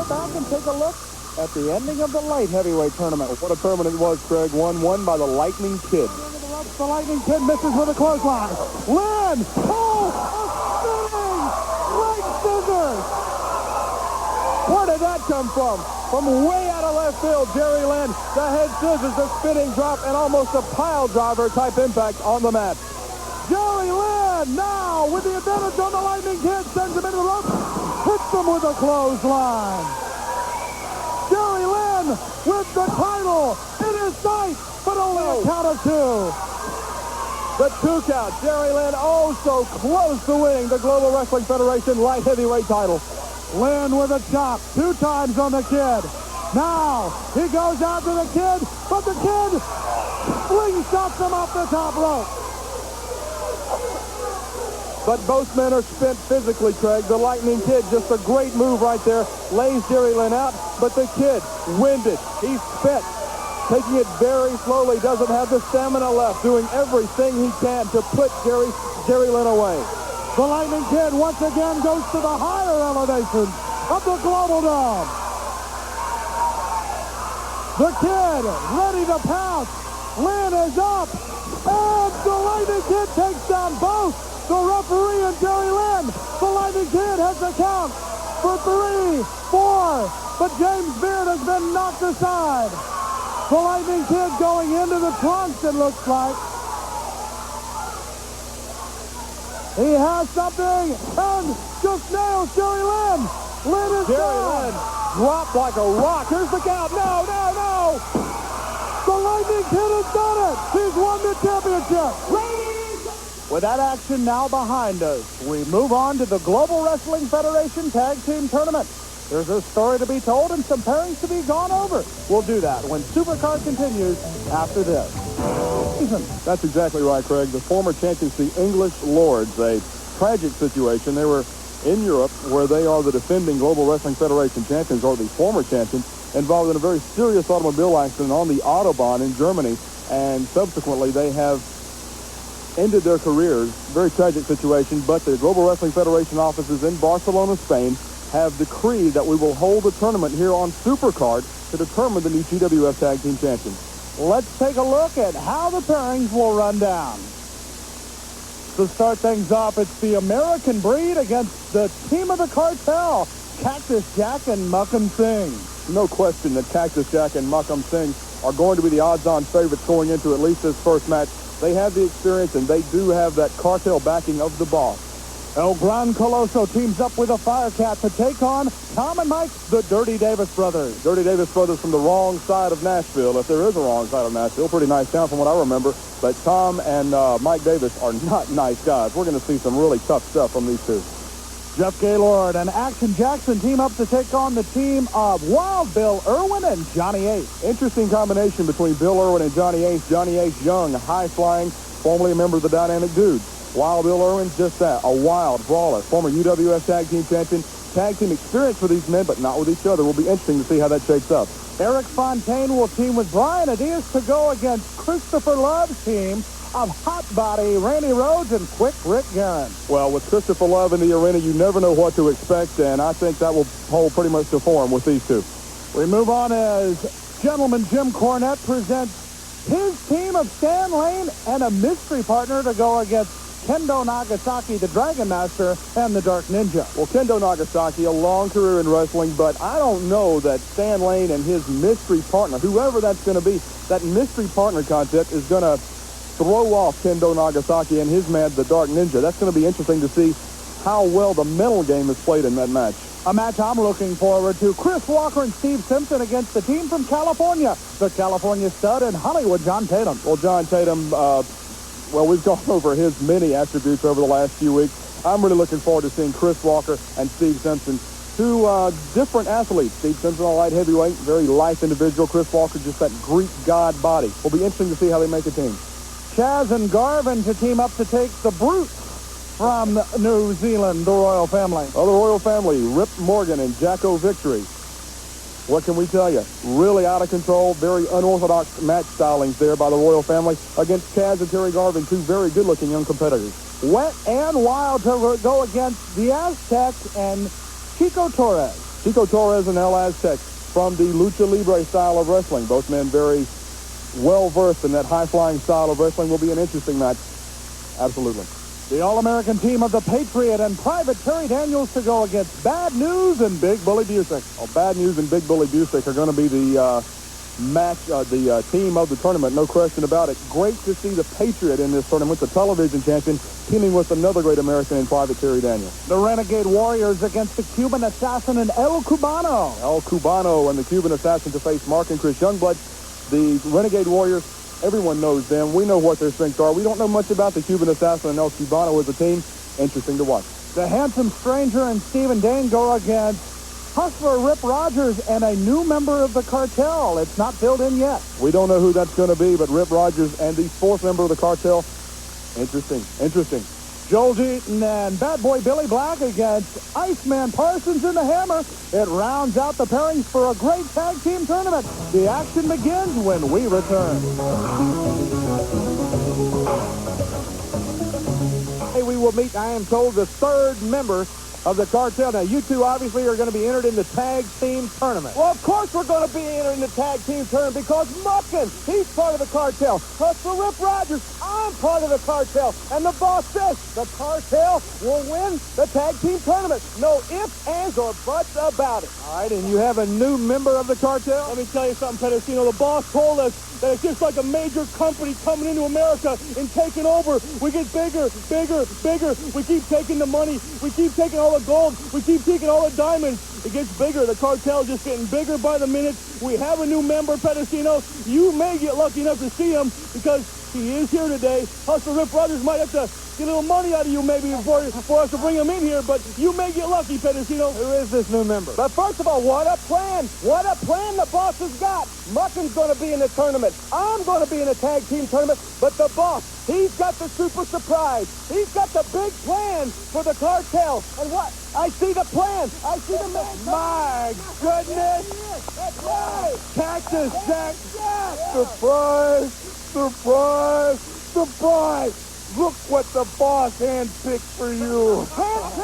back and take a look at the ending of the light heavyweight tournament. What a tournament it was, Craig. Won by the Lightning Kid. The Lightning Kid misses with a clothesline. Lynn! Oh! A spinning leg scissors! Where did that come from? From way out of left field, Jerry Lynn. The head scissors, the spinning drop, and almost a pile driver type impact on the mat. Jerry Lynn now with the advantage on the Lightning Kid. Sends him into the rope. Hits him with a clothesline. Jerry Lynn with the title in his sight, but only a count of two. The 2 count. Jerry Lynn so close to winning the Global Wrestling Federation light heavyweight title. Lynn with a chop 2 times on the Kid. Now he goes after the Kid, but the Kid slingshots him off the top rope. But both men are spent physically, Craig. The Lightning Kid, just a great move right there, lays Jerry Lynn out, but the Kid, winded. He's spent, taking it very slowly, doesn't have the stamina left, doing everything he can to put Jerry Lynn away. The Lightning Kid once again goes to the higher elevations of the Global Dome. The Kid ready to pounce. Lynn is up, and the Lightning Kid takes down both the referee and Jerry Lynn. The Lightning Kid has the count for 3, 4, but James Beard has been knocked aside. The Lightning Kid going into the trunks, it looks like. He has something, and just nails Jerry Lynn. Lynn is Jerry down. Lynn dropped like a rock. Here's the count. No. The Lightning Kid has done it. He's won the championship. With that action now behind us, we move on to the Global Wrestling Federation Tag Team Tournament. There's a story to be told and some pairings to be gone over. We'll do that when Supercard continues after this. That's exactly right, Craig. The former champions, the English Lords, a tragic situation. They were in Europe, where they are the defending Global Wrestling Federation champions, or the former champions, involved in a very serious automobile accident on the Autobahn in Germany, and subsequently they have ended their careers. Very tragic situation, but the Global Wrestling Federation offices in Barcelona, Spain, have decreed that we will hold a tournament here on Supercard to determine the new GWF Tag Team Champions. Let's take a look at how the pairings will run down. To start things off, it's the American Breed against the team of the Cartel, Cactus Jack and Muck'em Singh. No question that Cactus Jack and Muck'em Singh are going to be the odds-on favorites going into at least this first match. They have the experience, and they do have that Cartel backing of the boss. El Gran Coloso teams up with a Firecat to take on Tom and Mike, the Dirty Davis brothers. Dirty Davis brothers from the wrong side of Nashville, if there is a wrong side of Nashville. Pretty nice town from what I remember. But Tom and Mike Davis are not nice guys. We're going to see some really tough stuff from these two. Jeff Gaylord and Action Jackson team up to take on the team of Wild Bill Irwin and Johnny Ace. Interesting combination between Bill Irwin and Johnny Ace. Johnny Ace, young, high-flying, formerly a member of the Dynamic Dudes. Wild Bill Irwin's just that, a wild brawler, former UWF Tag Team Champion. Tag team experience for these men, but not with each other. Will be interesting to see how that shapes up. Eric Fontaine will team with Brian Adias to go against Christopher Love's team of Hot Body, Randy Rhodes, and Quick Rick Guerin. Well, with Christopher Love in the arena, you never know what to expect, and I think that will hold pretty much to form with these two. We move on as Gentleman Jim Cornette presents his team of Stan Lane and a mystery partner to go against Kendo Nagasaki, the Dragon Master, and the Dark Ninja. Well, Kendo Nagasaki, a long career in wrestling, but I don't know that Stan Lane and his mystery partner, whoever that's going to be, that mystery partner concept is going to throw off Kendo Nagasaki and his man, the Dark Ninja. That's going to be interesting to see how well the mental game is played in that match. A match I'm looking forward to. Chris Walker and Steve Simpson against the team from California, the California Stud and Hollywood John Tatum. Well, John Tatum, we've gone over his many attributes over the last few weeks. I'm really looking forward to seeing Chris Walker and Steve Simpson, two different athletes. Steve Simpson, a light heavyweight, very lithe individual. Chris Walker, just that Greek god body. Will be interesting to see how they make a team. Chaz and Garvin to team up to take the Brutes from New Zealand, the Royal Family. Oh, the Royal Family, Rip Morgan and Jacko Victory. What can we tell you? Really out of control, very unorthodox match stylings there by the Royal Family against Chaz and Terry Garvin, two very good-looking young competitors. Wet and Wild to go against the Aztecs and Chico Torres. Chico Torres and El Aztec from the Lucha Libre style of wrestling. Both men very well-versed in that high-flying style of wrestling. Will be an interesting match. Absolutely. The All-American team of the Patriot and Private Terry Daniels to go against Bad News and Big Bully Busick. Well, Bad News and Big Bully Busick are going to be the the team of the tournament, no question about it. Great to see the Patriot in this tournament, the television champion, teaming with another great American in Private Terry Daniels. The Renegade Warriors against the Cuban Assassin and El Cubano. El Cubano and the Cuban Assassin to face Mark and Chris Youngblood. The Renegade Warriors, everyone knows them. We know what their strengths are. We don't know much about the Cuban Assassin and El Cubano as a team. Interesting to watch. The Handsome Stranger and Stephen Dane go against Hustler Rip Rogers and a new member of the Cartel. It's not filled in yet. We don't know who that's going to be, but Rip Rogers and the fourth member of the Cartel. Interesting. Joel Deaton and Bad Boy Billy Black against Iceman Parsons and the Hammer. It rounds out the pairings for a great tag team tournament. The action begins when we return. We will meet, I am told, the third member of the Cartel. Now, you two obviously are going to be entered in the tag team tournament. Well, of course we're going to be entered in the tag team tournament because Muckin, he's part of the Cartel. Hustler Rip Rogers, I'm part of the Cartel. And the boss says the Cartel will win the tag team tournament. No ifs, ands, or buts about it. All right, and you have a new member of the Cartel? Let me tell you something, Pedicino. The boss told us that it's just like a major company coming into America and taking over. We get bigger. We keep taking the money. We keep taking all the gold. We keep taking all the diamonds. It gets bigger. The Cartel's just getting bigger by the minute. We have a new member, Pedicino. You may get lucky enough to see him because he is here today. Hustler Rip Rogers might have to get a little money out of you maybe for us to bring him in here, but you may get lucky, Pedicino. Who is this new member? But first of all, what a plan. What a plan the boss has got. Muckin's going to be in the tournament. I'm going to be in the tag team tournament, but the boss, he's got the super surprise. He's got the big plan for the Cartel. And what? I see the plan. I see the man. My goodness. That's right. Cactus Jack. Surprise. Look what the boss handpicked for you.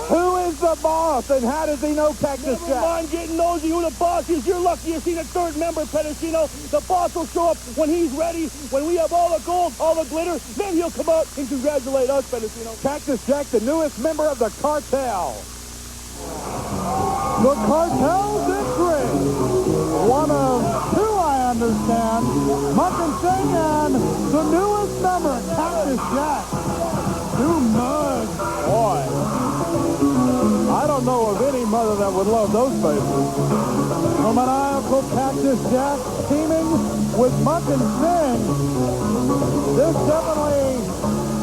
Who is the boss, and how does he know Cactus Jack? Never mind getting nosy who the boss is. You're lucky to see the third member, Pedicino. The boss will show up when he's ready, when we have all the gold, all the glitter. Then he'll come out and congratulate us, Pedicino. Cactus Jack, the newest member of the Cartel. The Cartel's entry. One of two, I understand. Muckin Singh and the newest member, Cactus Jack. Two mugs. Boy, I don't know of any mother that would love those faces. The maniacal Cactus Jack teaming with Muckin Singh. This definitely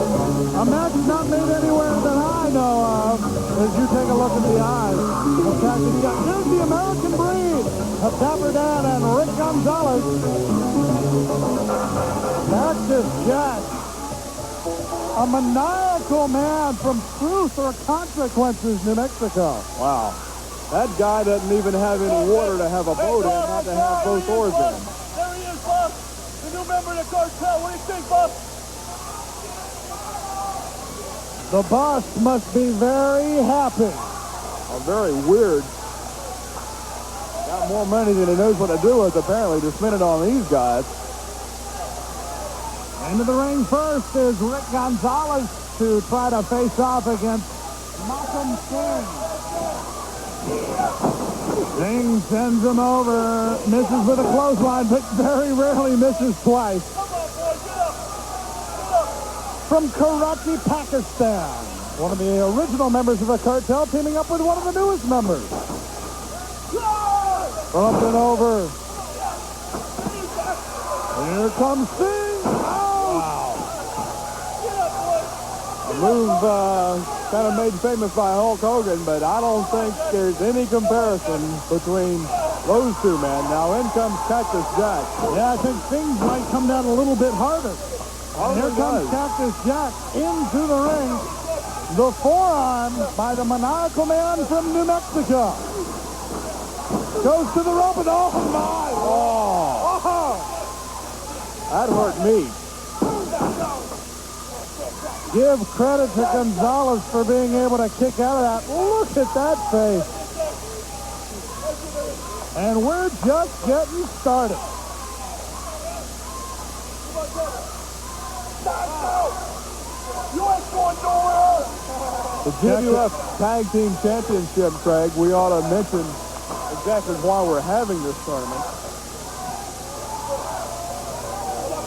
a match not made anywhere that I know of. As you take a look at the eyes of Cactus Jack. Here's the American breed of Dapper Dan and Rick Gonzalez. Cactus Jack, a maniacal man from Truth or Consequences, New Mexico. Wow. That guy doesn't even have any water to have a boat in, not to have both oars in. There he is, boss. The new member of the Cartel. What do you think, boss? The boss must be very happy. Very weird. Got more money than he knows what to do with, apparently, to spend it on these guys. Into the ring first is Rick Gonzalez to try to face off against Malcolm Singh. Singh sends him over, misses with a clothesline, but very rarely misses twice. From Karachi, Pakistan, one of the original members of the Cartel teaming up with one of the newest members. Up and over. Here comes Singh. Wow. A move kind of made famous by Hulk Hogan, but I don't think there's any comparison between those two men. Now in comes Cactus Jack. Yeah, I think things might come down a little bit harder. And here comes Cactus Jack into the ring. The forearm by the maniacal man from New Mexico. Goes to the rope and oh my! Oh! That hurt me. Give credit to Gonzalez for being able to kick out of that. Look at that face. And we're just getting started. The GWF Tag Team Championship, Craig, we ought to mention exactly why we're having this tournament.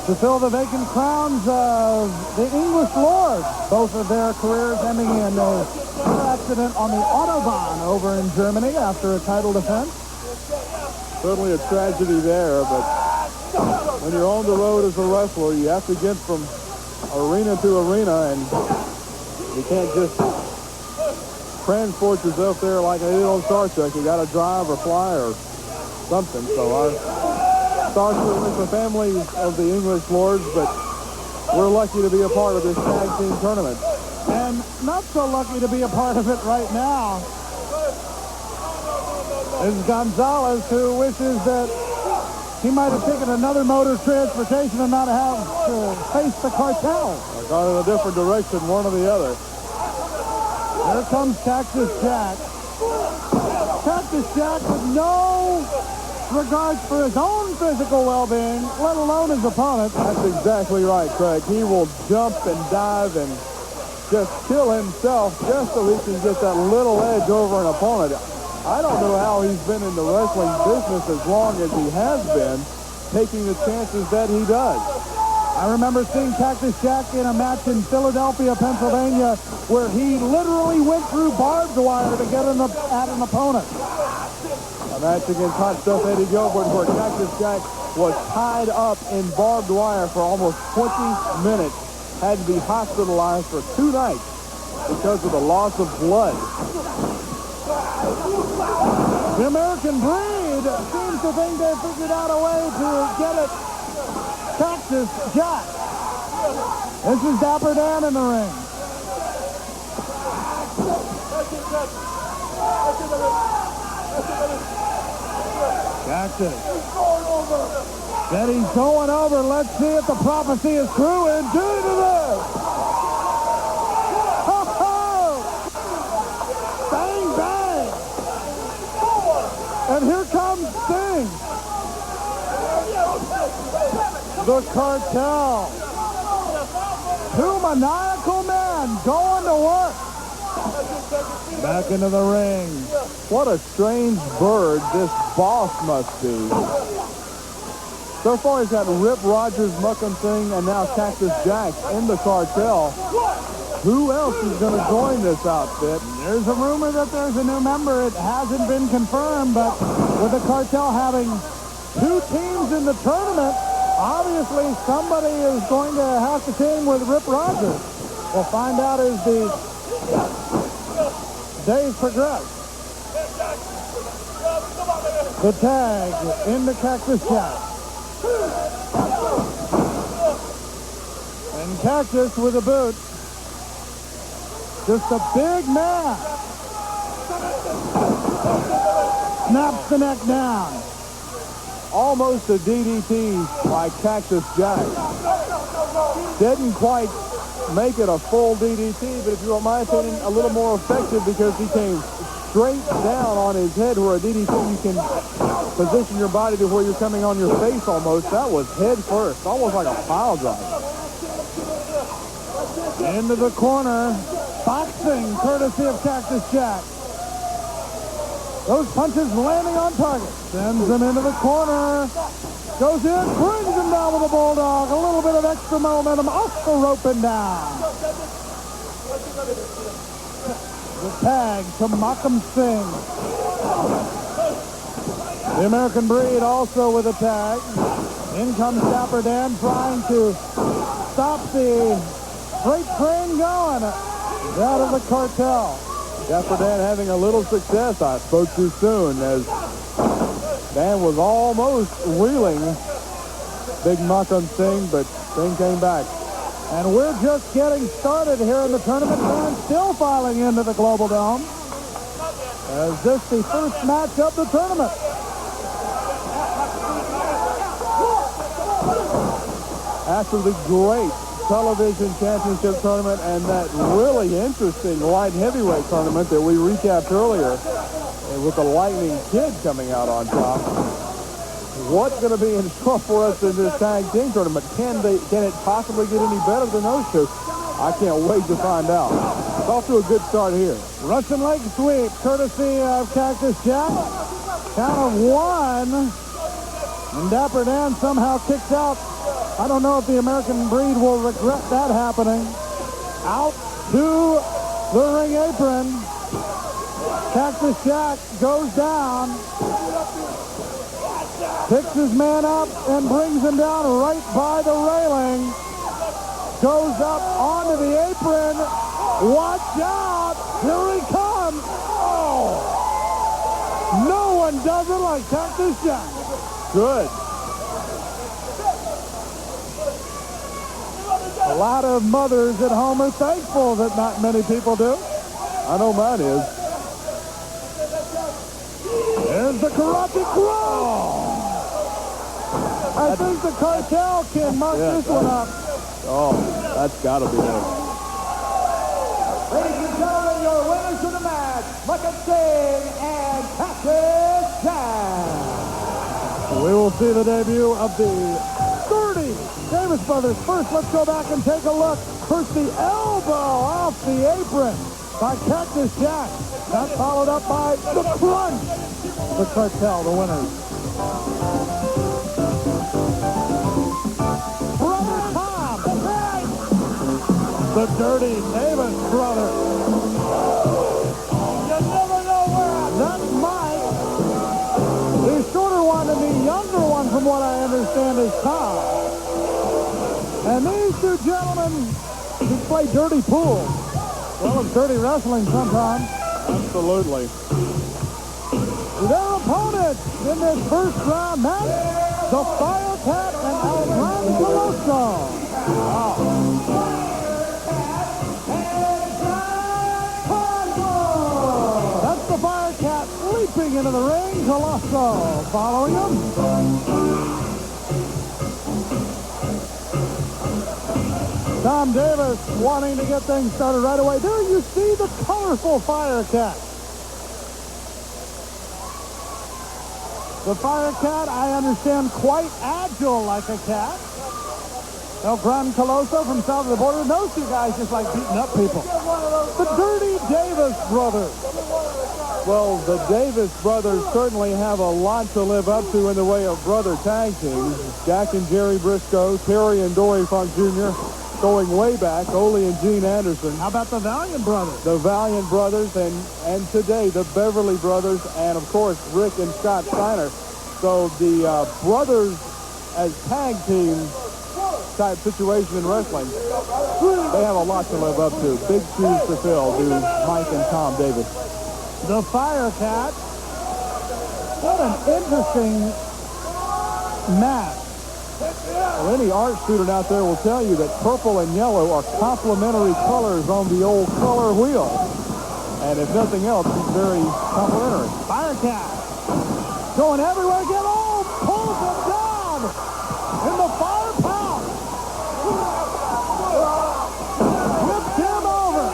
To fill the vacant crowns of the English Lords, both of their careers ending in a car accident on the Autobahn over in Germany after a title defense. Certainly a tragedy there, but when you're on the road as a wrestler, you have to get from arena to arena, and you can't just transport yourself there like they did on Star Trek. You got to drive or fly or something. So our thoughts are with the families of the English Lords, but we're lucky to be a part of this tag team tournament. And not so lucky to be a part of it right now is Gonzalez, who wishes that he might have taken another mode of transportation and not have to face the Cartel. Or gone in a different direction, one or the other. Here comes Cactus Jack. Cactus Jack with no regards for his own physical well-being, let alone his opponent. That's exactly right, Craig. He will jump and dive and just kill himself just so he can get that little edge over an opponent. I don't know how he's been in the wrestling business as long as he has been, taking the chances that he does. I remember seeing Cactus Jack in a match in Philadelphia, Pennsylvania, where he literally went through barbed wire to get at an opponent. A match against Hot Stuff Eddie Gilbert where Cactus Jack was tied up in barbed wire for almost 20 minutes, had to be hospitalized for 2 nights because of the loss of blood. The American Breed seems to think they figured out a way to get at Cactus Jack. This is Dapper Dan in the ring. Cactus said he's going over. Let's see if the prophecy is true. Indeed it is. Bang, bang. And here comes Sting. The Cartel. 2 maniacal men going to work. Back into the ring. What a strange bird this boss must be. So far he's got Rip Rogers, Muckham Singh, and now Cactus Jack in the Cartel. Who else is going to join this outfit? There's a rumor that there's a new member. It hasn't been confirmed, but with the Cartel having 2 teams in the tournament, obviously somebody is going to have to team with Rip Rogers. We'll find out as the days progress. The tag into Cactus Jack. And Cactus with a boot. Just a big man. Snaps the neck down. Almost a DDT by Cactus Jack. Didn't quite make it a full DDT, but if you want my opinion, a little more effective because he came straight down on his head, where a DDT you can position your body to where you're coming on your face almost. That was head first, almost like a pile driver. Into the corner. Boxing courtesy of Cactus Jack. Those punches landing on target. Sends him into the corner. Goes in, brings him down with a bulldog. A little bit of extra momentum off the rope and down. The tag to Muckham Singh. The American Breed also with a tag. In comes Dapper Dan trying to stop the freight train going. That of the Cartel. Dapper Dan having a little success. I spoke too soon as Dan was almost wheeling Big Muckham Singh, but Singh came back. And we're just getting started here in the tournament. Fans still filing into the Global Dome. As this the first match of the tournament. After the great television championship tournament and that really interesting light heavyweight tournament that we recapped earlier And with the Lightning Kid coming out on top, what's going to be in store for us in this tag team tournament? Can it possibly get any better than those two? I can't wait to find out. It's off to a good start here. Russian leg sweep, courtesy of Cactus Jack. Count of 1. And Dapper Dan somehow kicks out. I don't know if the American Breed will regret that happening. Out to the ring apron. Cactus Jack goes down. Picks his man up and brings him down right by the railing. Goes up onto the apron. Watch out. Here he comes. Oh. No one does it like Cactus Jack. Good. A lot of mothers at home are thankful that not many people do. I know mine is. There's the karate claw. I think the Cartel can mark this one up. Oh, that's got to be it. Ladies and gentlemen, your winners of the match, Fontaine and Cactus Jack. We will see the debut of the 30 Davis brothers. First, let's go back and take a look. First, the elbow off the apron by Cactus Jack. That's followed up by the crunch. The Cartel, the winners. Brother Tom, the Dirty Davis brothers. You never know where. That's Mike. The shorter one and the younger one, from what I understand, is Tom. And these two gentlemen who play dirty pool. Well, it's dirty wrestling sometimes. Absolutely. Their opponents in this first round match, the Firecat and Irwin and Ace. Wow. That's the Firecat leaping into the ring. Colosso following him. Tom Davis wanting to get things started right away. There you see the colorful Firecat. The Firecat, I understand, quite agile like a cat. El Gran Colosso from south of the border. Those two guys just like beating up people. The Dirty Davis brothers. Well, the Davis brothers certainly have a lot to live up to in the way of brother tag teams. Jack and Jerry Briscoe, Terry and Dory Funk Jr., going way back, Ole and Gene Anderson. How about the Valiant brothers? The Valiant brothers, and today the Beverly brothers, and of course Rick and Scott Steiner. So the brothers as tag team type situation in wrestling, they have a lot to live up to. Big shoes to fill, do Mike and Tom Davis. The Firecat. What an interesting match. Well, any art student out there will tell you that purple and yellow are complementary colors on the old color wheel. And if nothing else, it's very complementary. Firecat going everywhere. Get all pulls him down in the firepower. Flips him over.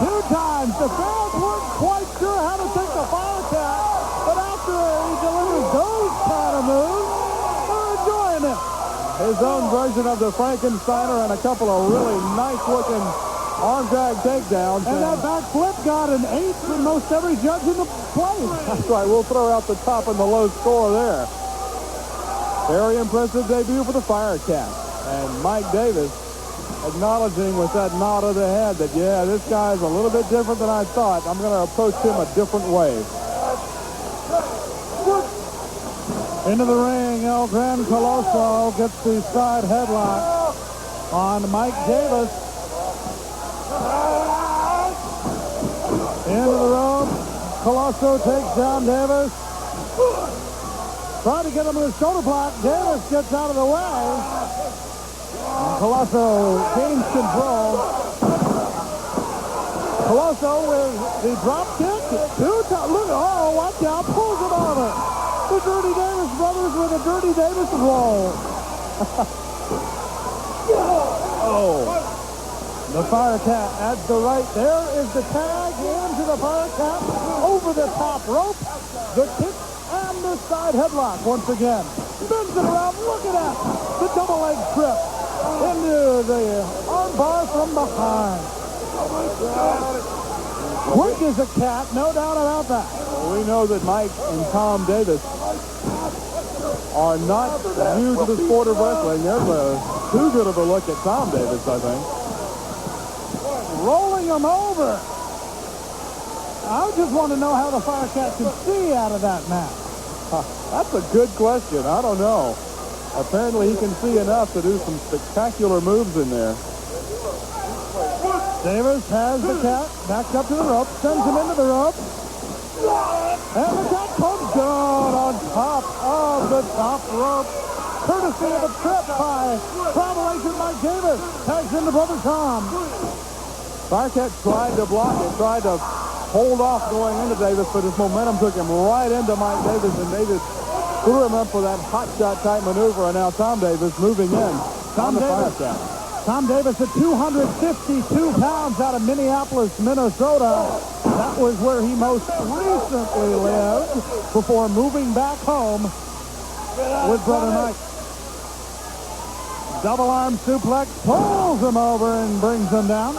2 times. The fans weren't quite sure how to take the Firecat, but after he delivers those kind of moves, his own version of the Frankensteiner and a couple of really nice-looking arm drag takedowns. And that back flip got an 8 for most every judge in the place. That's right. We'll throw out the top and the low score there. Very impressive debut for the Firecat. And Mike Davis acknowledging with that nod of the head that, yeah, this guy's a little bit different than I thought. I'm going to approach him a different way. Into the ring, El Gran Colosso gets the side headlock on Mike Davis. Into the rope. Colosso takes down Davis. Trying to get him with a shoulder block. Davis gets out of the way. And Colosso gains control. Colosso with the drop kick. 2 times. Look, oh, watch out. Pulls him over. The Dirty Davis brothers with a Dirty Davis roll. Oh. The Firecat adds the right. There is the tag into the the Fire Cat over the top rope. The kick and the side headlock once again. Spins it around. Look at that. The double leg trip into the arm bar from behind. Quick as a cat, no doubt about that. We know that Mike and Tom Davis are not new to the sport of wrestling. There's too good of a look at Tom Davis, I think. Rolling him over. I just want to know how the Fire Cat can see out of that match. That's a good question. I don't know. Apparently he can see enough to do some spectacular moves in there. Davis has the cat backed up to the rope, sends him into the rope. And the cat comes down on top of the top rope. Courtesy of a trip by Travel Agent Mike Davis. Tags into Brother Tom. Firecat tried to block it, tried to hold off going into Davis, but his momentum took him right into Mike Davis, and Davis threw him up for that hot shot type maneuver, and now Tom Davis moving in on the Firecat. Tom Davis at 252 pounds out of Minneapolis, Minnesota. That was where he most recently lived before moving back home with Brother Mike. Double arm suplex, pulls him over and brings him down.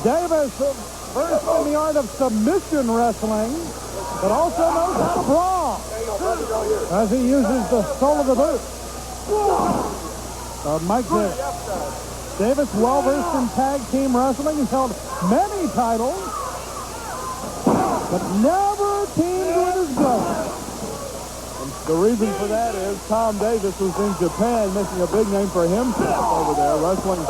Davis, first in the art of submission wrestling, but also knows how to brawl as he uses the sole of the boot. Mike Davis. Davis, well-versed in tag team wrestling, has held many titles, but never teamed with his brother. The reason for that is Tom Davis was in Japan making a big name for himself over there, wrestling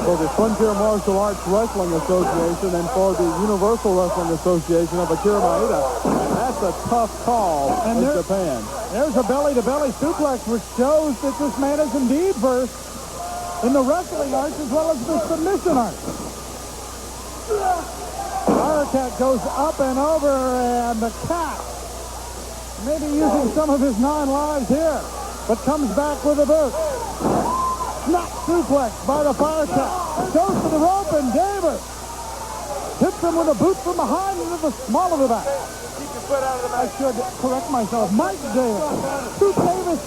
for the Frontier Martial Arts Wrestling Association and for the Universal Wrestling Association of Akira Maeda. And that's a tough call in Japan. There's a belly-to-belly suplex, which shows that this man is indeed versed in the wrestling arts as well as the submission arts. Firecat goes up and over, and the cat maybe using some of his 9 lives here, but comes back with a boot. Snap suplex by the Firecat. Goes to the rope, and Davis hits him with a boot from behind into the small of the back. I should correct myself. Mike Davis. 2 Davis.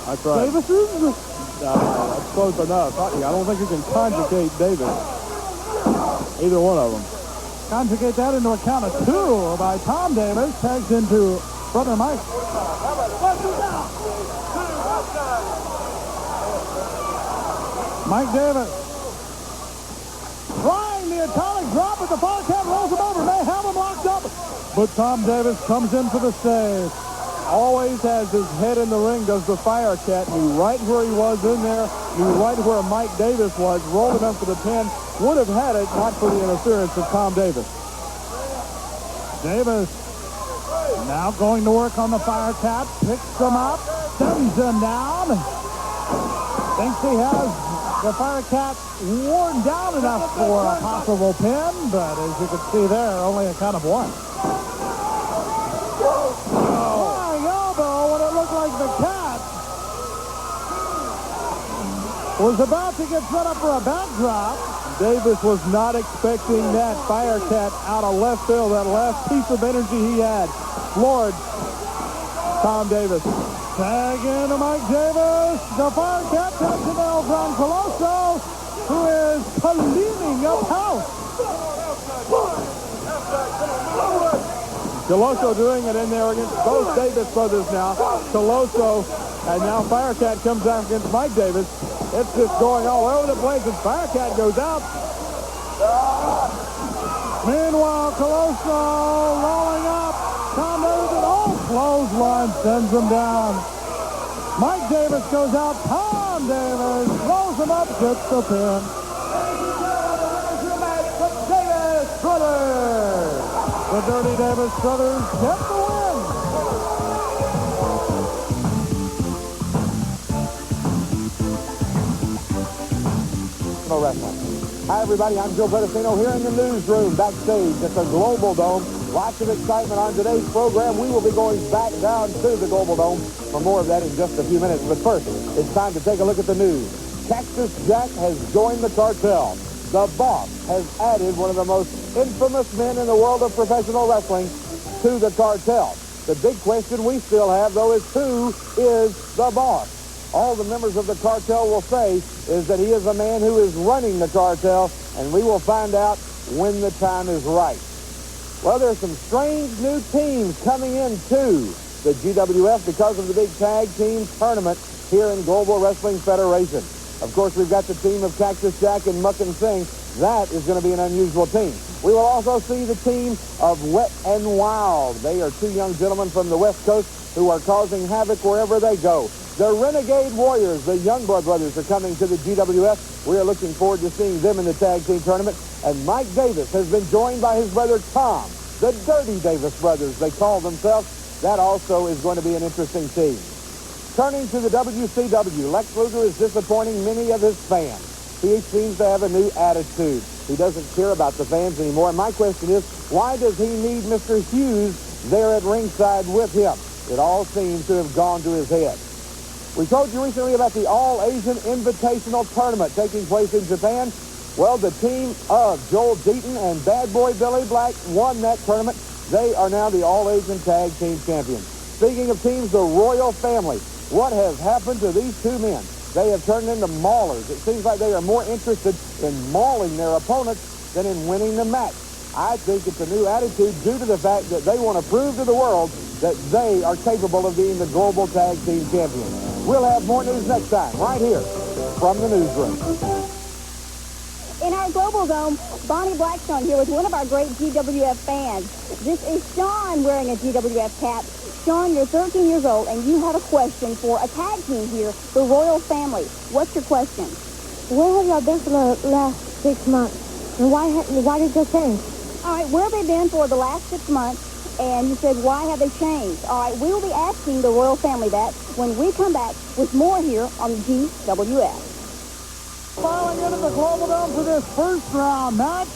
That's right. Davises? That's close enough. I don't think you can conjugate Davis. Either one of them. Conjugate that into a count of 2 by Tom Davis. Tags into Brother Mike. Mike Davis trying the atomic drop, but the Firecat rolls him over. They have him locked up, but Tom Davis comes in for the save. Always has his head in the ring, does the Firecat. Knew right where he was in there, knew right where Mike Davis was, rolled him up for the pin, would have had it not for the interference of Tom Davis. Davis now going to work on the Firecat, picks him up, sends him down. Thinks he has the Firecat worn down enough for a possible pin, but as you can see there, only a count of 1. Flying elbow when it looked like the cat was about to get set up for a backdrop. Davis was not expecting that Firecat out of left field, that last piece of energy he had. Floored Tom Davis. Tag into Mike Davis. The Firecat taps to nail from Colosso, who is cleaning up house. Colosso doing it in there against both Davis brothers now. Colosso, and now Firecat comes out against Mike Davis. It's just going all over the place, and Firecat goes out. Meanwhile, Colosso rolling up. Tom Davis at all clothesline sends him down. Mike Davis goes out. Tom Davis rolls him up, gets the pin. Davis Brothers. The Dirty Davis Brothers get the win. Wrestling. Hi, everybody. I'm Joe Bertocino here in the newsroom backstage at the Global Dome. Lots of excitement on today's program. We will be going back down to the Global Dome for more of that in just a few minutes. But first, it's time to take a look at the news. Cactus Jack has joined the Cartel. the Boss has added one of the most infamous men in the world of professional wrestling to the Cartel. The big question we still have, though, is who is the Boss? All the members of the Cartel will say is that he is a man who is running the Cartel, and we will find out when the time is right. Well, there's some strange new teams coming into the GWF because of the big tag team tournament here in Global Wrestling Federation. Of course, we've got the team of Cactus Jack and Muck and Sing. That is going to be an unusual team. We will also see the team of Wet and Wild. They are two young gentlemen from the West Coast who are causing havoc wherever they go. The Renegade Warriors, the Youngblood brothers, are coming to the GWF. We are looking forward to seeing them in the tag team tournament. And Mike Davis has been joined by his brother Tom, the Dirty Davis brothers, they call themselves. That also is going to be an interesting team. Turning to the WCW, Lex Luger is disappointing many of his fans. He seems to have a new attitude. He doesn't care about the fans anymore. And my question is, why does he need Mr. Hughes there at ringside with him? It all seems to have gone to his head. We told you recently about the All-Asian Invitational Tournament taking place in Japan. Well, the team of Joel Deaton and Bad Boy Billy Black won that tournament. They are now the All-Asian Tag Team Champions. Speaking of teams, the Royal Family. What has happened to these two men? They have turned into maulers. It seems like they are more interested in mauling their opponents than in winning the match. I think it's a new attitude due to the fact that they want to prove to the world that they are capable of being the Global Tag Team Champions. We'll have more news next time, right here from the newsroom. In our Global Dome, Bonnie Blackstone here with one of our great GWF fans. This is Sean wearing a GWF cap. Sean, you're 13 years old, and you have a question for a tag team here, the Royal Family. What's your question? Where have y'all been for the last 6 months? And why did you change? All right, where have they been for the last 6 months? And you said, why have they changed? All right, we will be asking the Royal Family that when we come back with more here on GWF. Filing into the Global Dome for this first round match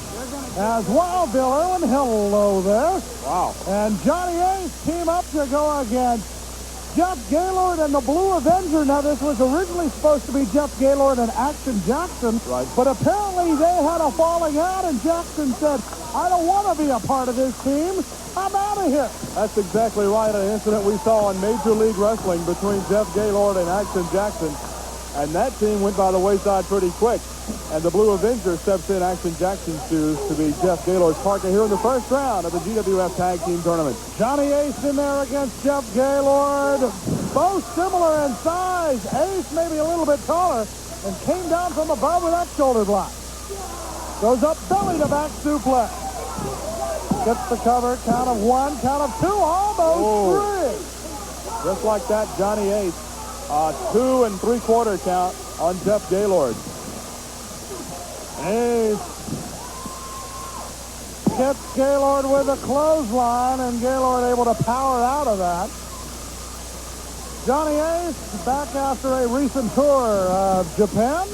as Wild Bill Irwin, hello there. Wow. And Johnny Ace team up to go against Jeff Gaylord and the Blue Avenger. Now, this was originally supposed to be Jeff Gaylord and Action Jackson. Right. But apparently they had a falling out, and Jackson said, I don't want to be a part of this team. I'm out of here. That's exactly right. An incident we saw in Major League Wrestling between Jeff Gaylord and Action Jackson. And that team went by the wayside pretty quick. And the Blue Avenger steps in Action Jackson's shoes to be Jeff Gaylord's partner here in the first round of the GWF Tag Team Tournament. Johnny Ace in there against Jeff Gaylord. Both similar in size. Ace maybe a little bit taller and came down from above with that shoulder block. Goes up belly to back suplex. Gets the cover. Count of 1, count of 2, almost 3. Just like that, Johnny Ace. 2 3/4 count on Jeff Gaylord. Ace gets Gaylord with a clothesline, and Gaylord able to power out of that. Johnny Ace back after a recent tour of Japan.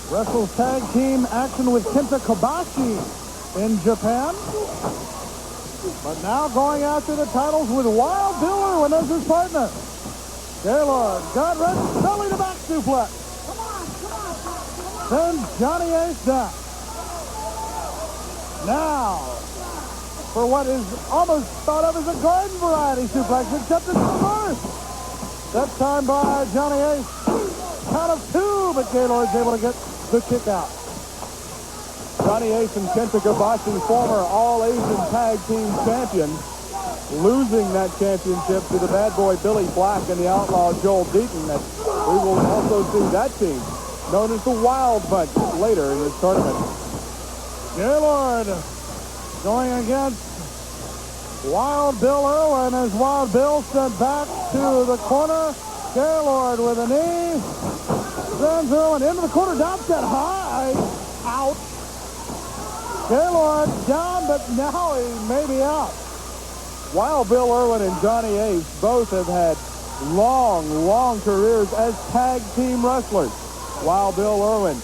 Wrestles tag team action with Kenta Kobashi in Japan. But now going after the titles with Wild Bill Irwin as his partner. Gaylord got ready, belly to back suplex. Sends Johnny Ace down. Now, for what is almost thought of as a garden variety suplex, except it's reversed. That time by Johnny Ace. Count of 2, but Gaylord's able to get the kick out. Johnny Ace and Kenta Kobashi, former All-Asian Tag Team champions, losing that championship to the Bad Boy Billy Black and the Outlaw Joel Deaton. That we will also see that team, known as the Wild Bunch, later in this tournament. Gaylord going against Wild Bill Irwin as Wild Bill sent back to the corner. Gaylord with a knee. Sends Irwin into the corner, down set high. Out. Gaylord down, but now he may be out. Wild Bill Irwin and Johnny Ace both have had long careers as tag team wrestlers. Wild Bill Irwin,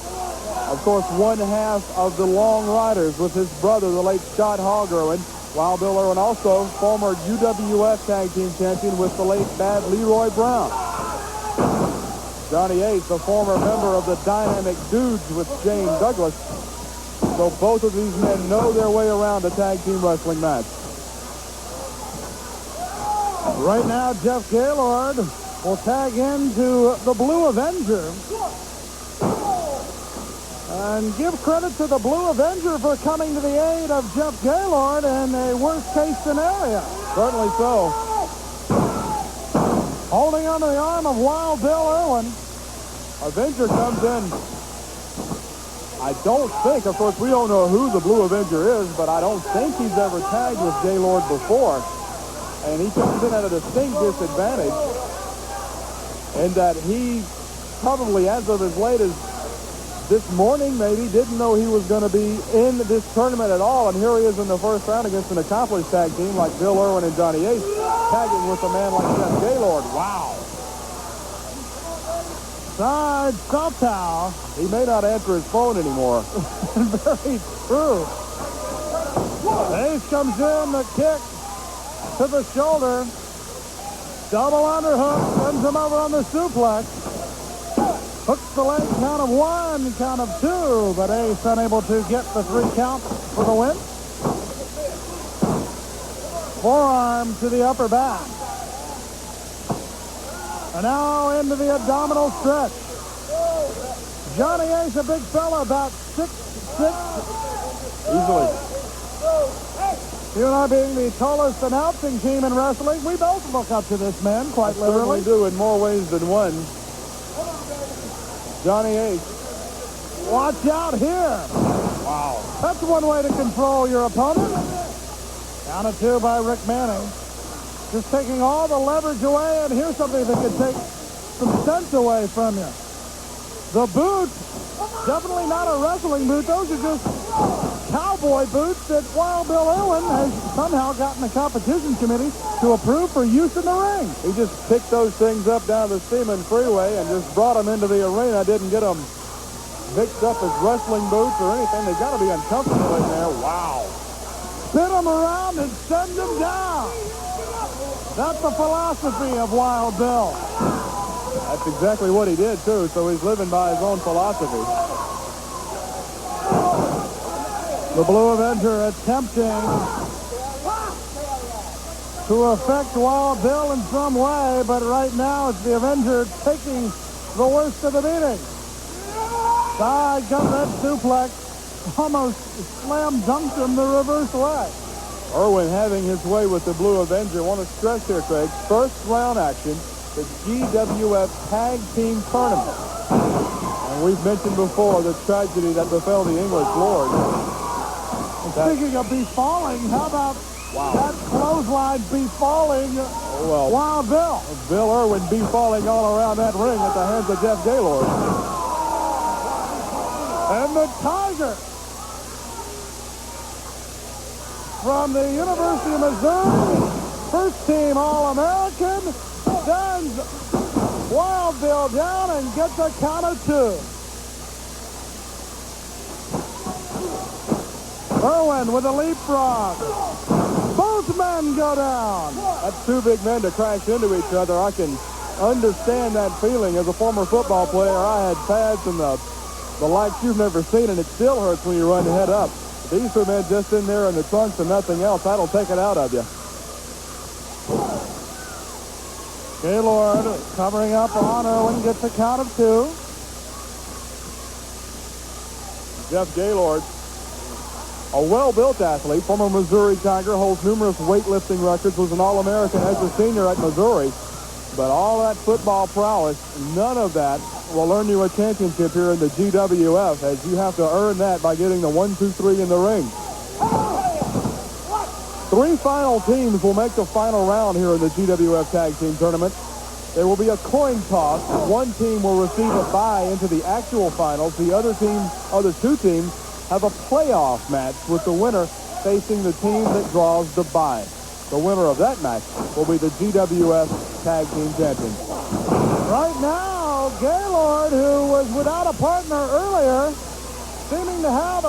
of course, one half of the Long Riders with his brother, the late Scott Hogg Irwin. Wild Bill Irwin also former UWF Tag Team champion with the late Bad Leroy Brown. Johnny Ace, the former member of the Dynamic Dudes with Shane Douglas. So both of these men know their way around a tag team wrestling match. Right now, Jeff Gaylord will tag into the Blue Avenger. And give credit to the Blue Avenger for coming to the aid of Jeff Gaylord in a worst-case scenario. Certainly so. Holding onto the arm of Wild Bill Irwin. Avenger comes in. I don't think, of course, we don't know who the Blue Avenger is, but I don't think he's ever tagged with Gaylord before. And he comes in at a distinct disadvantage in that he probably, as of as late as this morning, maybe, didn't know he was going to be in this tournament at all. And here he is in the first round against an accomplished tag team like Bill Irwin and Johnny Ace, tagging with a man like Jeff Gaylord. Wow. Side Southtown. He may not answer his phone anymore. Very true. Ace comes in, the kick to the shoulder. Double underhook, sends him over on the suplex. Hooks the leg, count of one, count of two, but Ace unable to get the 3 count for the win. Forearm to the upper back. And now into the abdominal stretch. Johnny Ace, a big fella, about 6'6". Easily. You and I being the tallest announcing team in wrestling, we both look up to this man, quite literally. We do in more ways than one. Johnny Ace. Watch out here. Wow. That's one way to control your opponent. Down a 2 by Rick Manning. Just taking all the leverage away, and here's something that could take some sense away from you. The boot, definitely not a wrestling boot. Those are just cowboy boots that Wild Bill Irwin has somehow gotten the competition committee to approve for use in the ring. He just picked those things up down the Seaman Freeway and just brought them into the arena. Didn't get them mixed up as wrestling boots or anything. They got to be uncomfortable in there. Wow. Spin them around and send them down. That's the philosophy of Wild Bill. That's exactly what he did, too, so he's living by his own philosophy. The Blue Avenger attempting to affect Wild Bill in some way, but right now it's the Avenger taking the worst of the beating. Side comes that suplex, almost slam dunked him the reverse way. Irwin having his way with the Blue Avenger. I want to stress here, Craig, first round action, the GWF Tag Team Tournament. And we've mentioned before the tragedy that befell the English Lord. Speaking of befalling, how about that clothesline befalling Wild Bill? Bill Irwin befalling all around that ring at the hands of Jeff Gaylord. And the Tiger from the University of Missouri, first team All-American, sends Wild Bill down and gets a count of 2. Irwin with a leapfrog. Both men go down. That's 2 big men to crash into each other. I can understand that feeling. As a former football player, I had pads and the likes you've never seen, and it still hurts when you run head up. These 2 men just in there in the trunks and nothing else. That'll take it out of you. Gaylord covering up on Irwin, gets a count of 2. Jeff Gaylord, a well-built athlete, former Missouri Tiger, holds numerous weightlifting records, was an All-American as a senior at Missouri. But all that football prowess, none of that will earn you a championship here in the GWF, as you have to earn that by getting the 1, 2, 3 in the ring. 3 final teams will make the final round here in the GWF Tag Team Tournament. There will be a coin toss. One team will receive a bye into the actual finals. The other 2 teams have a playoff match with the winner facing the team that draws the bye. The winner of that match will be the GWF Tag Team Champions. Right now, Gaylord, who was without a partner earlier, seeming to have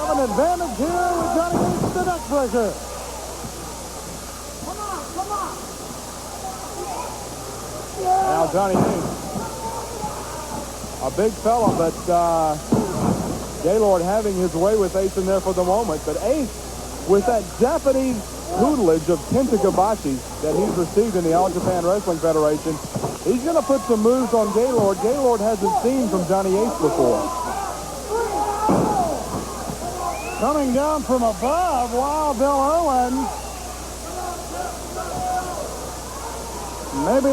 an advantage here with Johnny Ace, the neckbreaker. Come on. Now Johnny Ace, a big fella, but Gaylord having his way with Ace in there for the moment. But Ace, with that Japanese tutelage of Kenta Kobashi that he's received in the All Japan Wrestling Federation, he's going to put some moves on Gaylord. Gaylord hasn't seen from Johnny Ace before. Coming down from above, Wild Bill Irwin. Maybe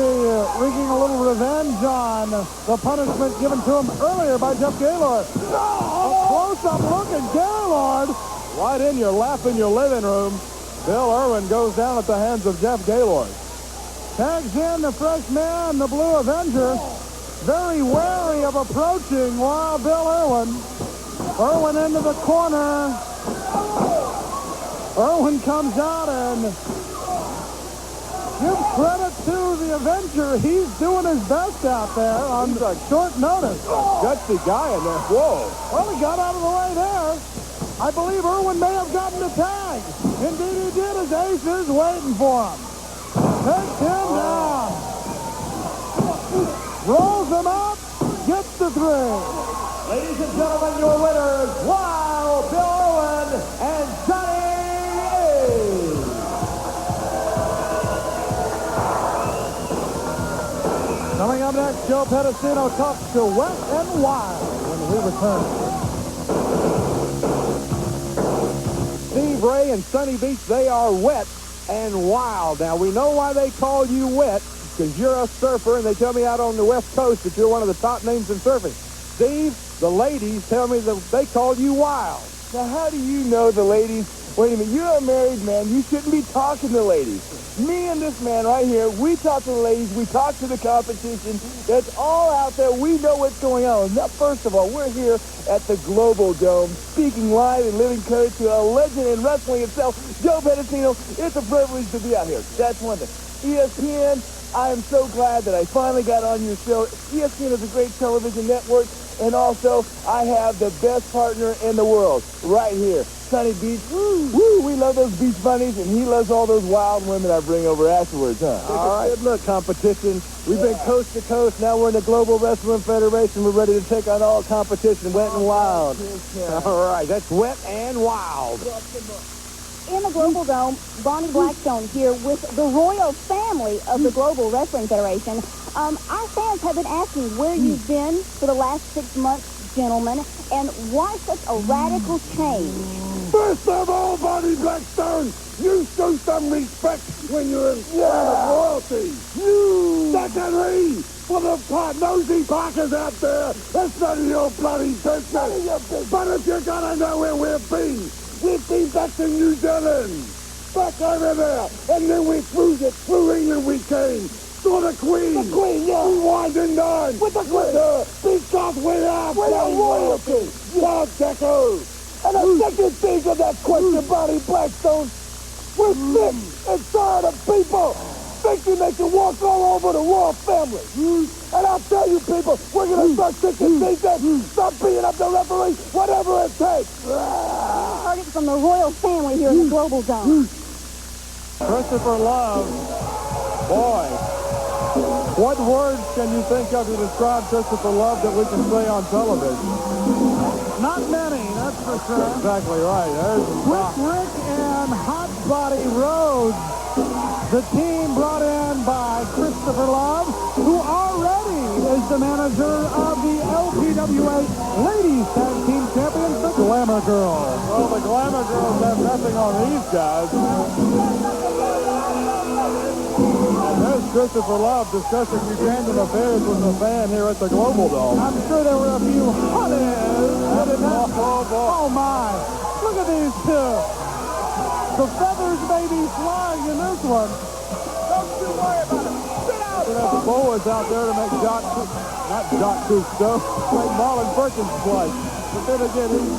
wreaking a little revenge on the punishment given to him earlier by Jeff Gaylord. A close-up look at Gaylord. Right in your lap in your living room, Bill Irwin goes down at the hands of Jeff Gaylord. Tags in the fresh man, the Blue Avenger. Very wary of approaching Wild Bill Irwin. Irwin into the corner. Irwin comes out and give credit to the Avenger. He's doing his best out there on short notice. Gutsy guy in there. Whoa. Well, he got out of the way there. I believe Irwin may have gotten the tag. Indeed he did, as Ace is waiting for him. Takes him down. Rolls him up. Gets the 3. Ladies and gentlemen, your winners, Wild Bill Irwin and Johnny Ace. Coming up next, Joe Pedicino talks to Wet and Wild when we return. Steve Ray and Sunny Beach, they are wet and wild. Now, we know why they call you wet, because you're a surfer, and they tell me out on the West Coast that you're one of the top names in surfing. Steve, the ladies tell me that they call you wild. Now, how do you know the ladies? Wait a minute, you're a married man. You shouldn't be talking to ladies. Me and this man right here, we talk to the ladies. We talk to the competition. That's all out there. We know what's going on. Now, first of all, we're here at the Global Dome, speaking live and living color to a legend in wrestling itself, Joe Pedicino. It's a privilege to be out here. That's one thing. ESPN, I am so glad that I finally got on your show. ESPN is a great television network, and also I have the best partner in the world right here, Sunny Beach. Woo, we love those beach bunnies, and he loves all those wild women I bring over afterwards, huh? All right. Good look, competition. We've been coast to coast. Now we're in the Global Wrestling Federation. We're ready to take on all competition, wet and wild. All right, that's wet and wild. In the Global Dome, Bonnie Blackstone here with the royal family of the Global Wrestling Federation. Our fans have been asking where you've been for the last 6 months, gentlemen, and why such a radical change? First of all, Bonnie Blackstone, you show some respect when you're in front of royalty. Secondly, for the nosy Parkers out there, that's none of your bloody business. But if you're gonna know where we've been back to New Zealand, back over there, and then we flew England we came. Saw the Queen. The Queen, yeah. We wined and dined with the Queen. Because we are royalty. Yeah, Deco. And the second thing of that question, Bonnie Blackstone, we're sick and tired of people thinking they can walk all over the royal family. And I'll tell you people, we're going to start thinking things that stop beating up the referee, whatever it takes. Heard it from the royal family here in the Global Dome. Christopher Love, boy, what words can you think of to describe Christopher Love that we can say on television? Not many, that's for sure. Exactly right. There's Quick Rick and Hot Body Rhodes. The team brought in by Christopher Love, who already is the manager of the LPWA Ladies Tag Team Champions, the Glamour Girls. Well, the Glamour Girls have nothing on these guys. And there's Christopher Love discussing Buchanan affairs with a fan here at the Global Dome. I'm sure there were a few hotties. Oh my, look at these two. The feathers may be flying in this one. Don't you worry about it. Sit out. We have the boys out there to make not Jock Cousteau, make Marlon Perkins play. But then again, he's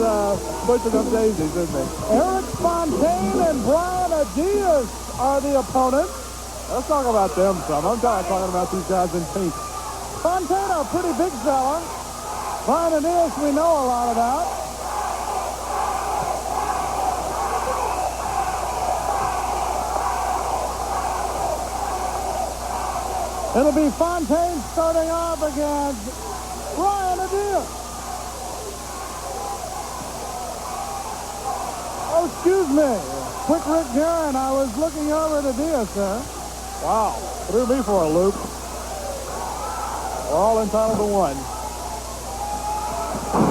butchering up daisies, isn't he? Eric Fontaine and Brian Adias are the opponents. Let's talk about them some. I'm tired of talking about these guys in pink. Fontaine, a pretty big fella. Brian Adias, we know a lot about. It'll be Fontaine starting off against Brian Adeus. Oh, excuse me. Quick Rick Guerin, I was looking over at Adeus, sir. Wow, threw me for a loop. We're all entitled to one.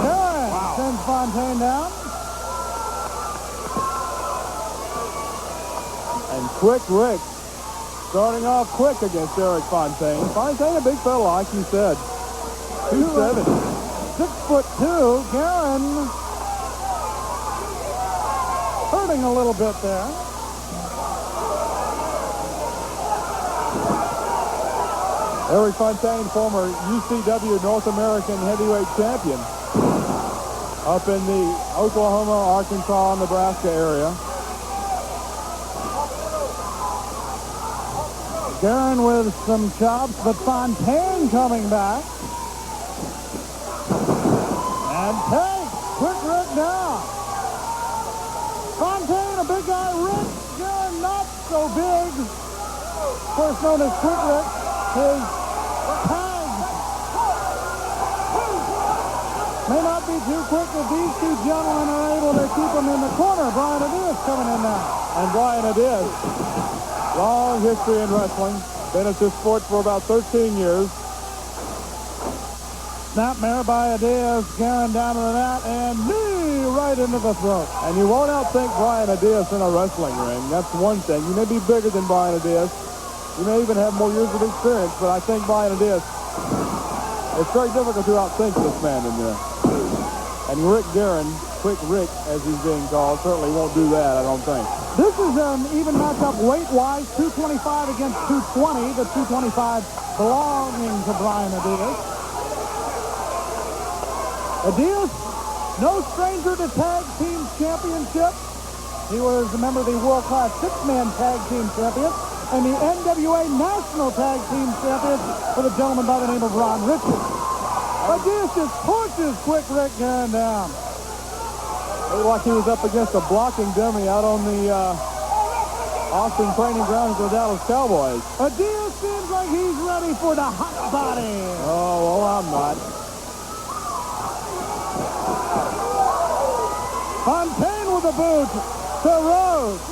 Guerin sends Fontaine down. And Quick Rick starting off quick against Eric Fontaine. Fontaine, a big fella, like you said. 270. 6'2", Guerin hurting a little bit there. Eric Fontaine, former UCW North American heavyweight champion up in the Oklahoma, Arkansas, Nebraska area. Guerin with some chops, but Fontaine coming back. And takes Quick Rick down. Fontaine, a big guy. Rick Guerin, not so big. Of course, known as Quick Rick. His tags may not be too quick if these two gentlemen are able to keep him in the corner. Brian Adeus coming in now. And Brian Adeus, long history in wrestling. Been at this sport for about 13 years. Snapmare by Adeus. Guerin down to the mat and knee right into the throat. And you won't outthink Brian Adeus in a wrestling ring. That's one thing. You may be bigger than Brian Adeus. You may even have more years of experience, but I think Brian Adeus, it's very difficult to outthink this man in there. And Rick Guerin, Quick Rick, as he's being called, certainly won't do that, I don't think. This is an even matchup weight-wise, 225 against 220. The 225 belonging to Brian Adeus. Adeus, no stranger to tag team championship. He was a member of the world-class six-man tag team champion and the NWA National Tag Team Champion for the gentleman by the name of Ron Richards. Adeus just pushes Quick Rick Guerin down. Looked like he was up against a blocking dummy out on the Austin training grounds of the Dallas Cowboys. Adeus seems like he's ready for the hot body. Oh, well, I'm not. Fontaine with the boot to Rhodes.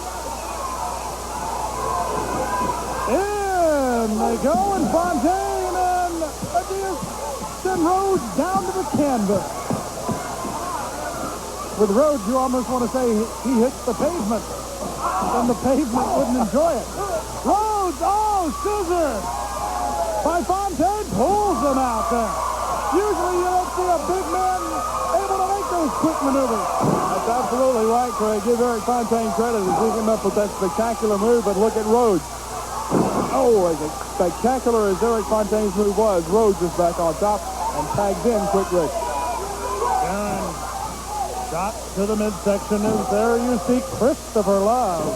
In they go, and Fontaine and Adeus send Rhodes down to the canvas. With Rhodes, you almost want to say he hits the pavement. Then the pavement wouldn't enjoy it. Rhodes, oh, scissor by Fontaine, pulls him out there. Usually you don't see a big man able to make those quick maneuvers. That's absolutely right, Craig. Give Eric Fontaine credit. He came up with that spectacular move, but look at Rhodes. Oh, as spectacular as Eric Fontaine's move was, Rhodes is back on top and tags in Quick Rick. And shot to the midsection, and there you see Christopher Love.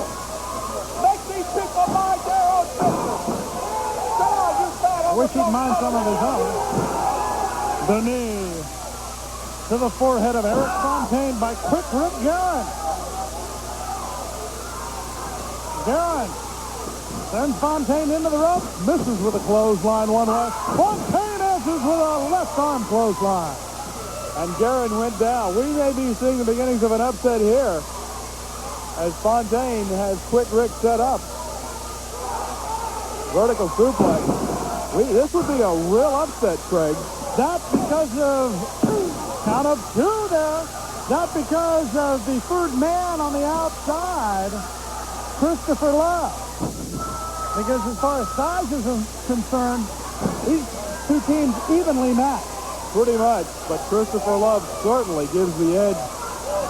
Make these people mind their own business. Come on, you fat Wish he'd mind some of his own. The knee to the forehead of Eric Fontaine by Quick Rick Guerin. Guerin sends Fontaine into the rope, misses with a clothesline one way. Fontaine answers with a left arm clothesline. And Guerin went down. We may be seeing the beginnings of an upset here as Fontaine has Quick Rick set up. Vertical suplex. This would be a real upset, Craig. That's because of count of two there. That's because of the third man on the outside, Christopher Love. Because as far as size is concerned, these two teams evenly matched. Pretty much, but Christopher Love certainly gives the edge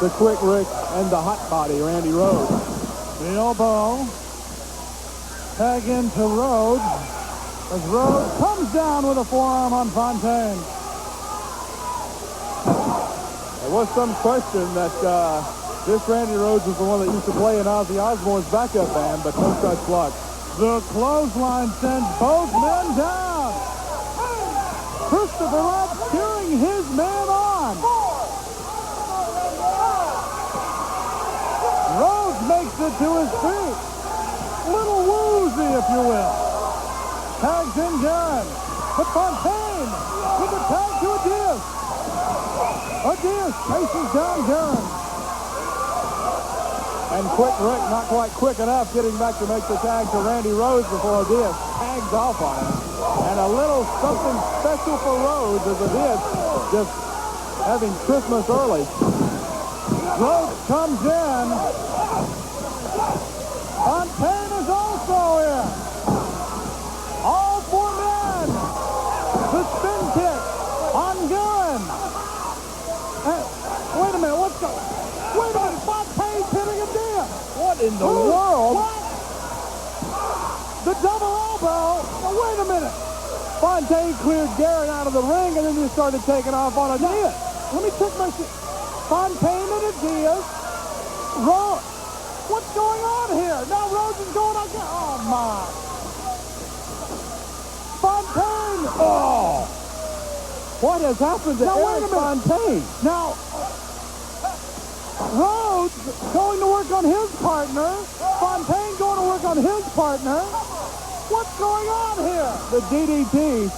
to Quick Rick and the hot body, Randy Rhodes. The elbow. Tag into Rhodes. As Rhodes comes down with a forearm on Fontaine. There was some question that this Randy Rhodes was the one that used to play in Ozzy Osbourne's backup band, but no such luck. The clothesline sends both men down. Christopher Love cheering his man on. Rhodes makes it to his feet. Little woozy, if you will. Tags in Gunn. But Fontaine with the tag to Adias. Adias chases down Gunn. And Quick Rick not quite quick enough getting back to make the tag to Randy Rhodes before Adias tags off on him. And a little something special for Rhodes as Adias just having Christmas early. Rhodes comes in. Fontaine is also in. All four men. The spin kick on Gunn. Wait a minute. What's going on? Wait a minute. Fontaine's hitting a deal. What in the world? What? The double elbow. Now, wait a minute. Fontaine cleared Garrett out of the ring and then just started taking off on Adias. Let me check my shit. Fontaine and Adias. Rhodes. What's going on here? Now Rhodes is going again. Oh, my. Fontaine. Oh! What has happened to Eric Fontaine? Now, Rhodes going to work on his partner. Fontaine going to work on his partner. What's going on here? The DDT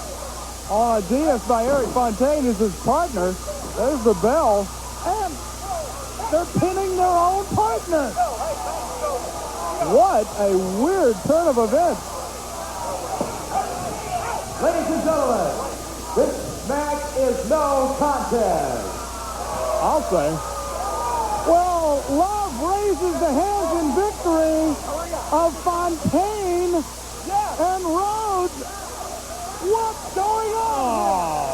on Adias by Eric Fontaine is his partner. There's the bell. And they're pinning their own partner. What a weird turn of events. Ladies and gentlemen, this match is no contest. I'll say. Well, Love raises the hands in victory of Fontaine and Rhodes. What's going on?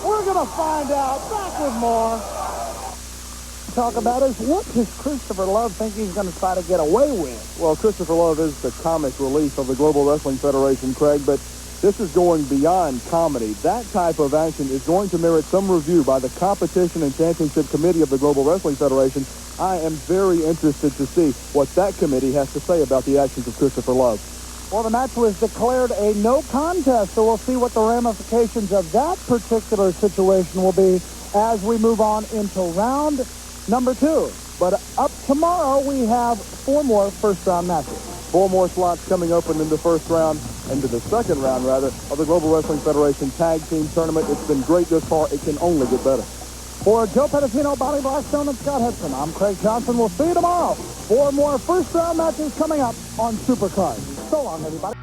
We're going to find out. Back with more. Talk about is what does Christopher Love think he's going to try to get away with? Well, Christopher Love is the comic relief of the Global Wrestling Federation, Craig, but this is going beyond comedy. That type of action is going to merit some review by the Competition and Championship Committee of the Global Wrestling Federation. I am very interested to see what that committee has to say about the actions of Christopher Love. Well, the match was declared a no contest, so we'll see what the ramifications of that particular situation will be as we move on into round number 2. But up tomorrow, we have 4 more first-round matches. 4 more slots coming open in the first round, into the second round, rather, of the Global Wrestling Federation Tag Team Tournament. It's been great this far. It can only get better. For Joe Pedicino, Bonnie Blackstone, and Scott Hudson, I'm Craig Johnson. We'll see you tomorrow. 4 more first-round matches coming up on Supercard. So long, everybody.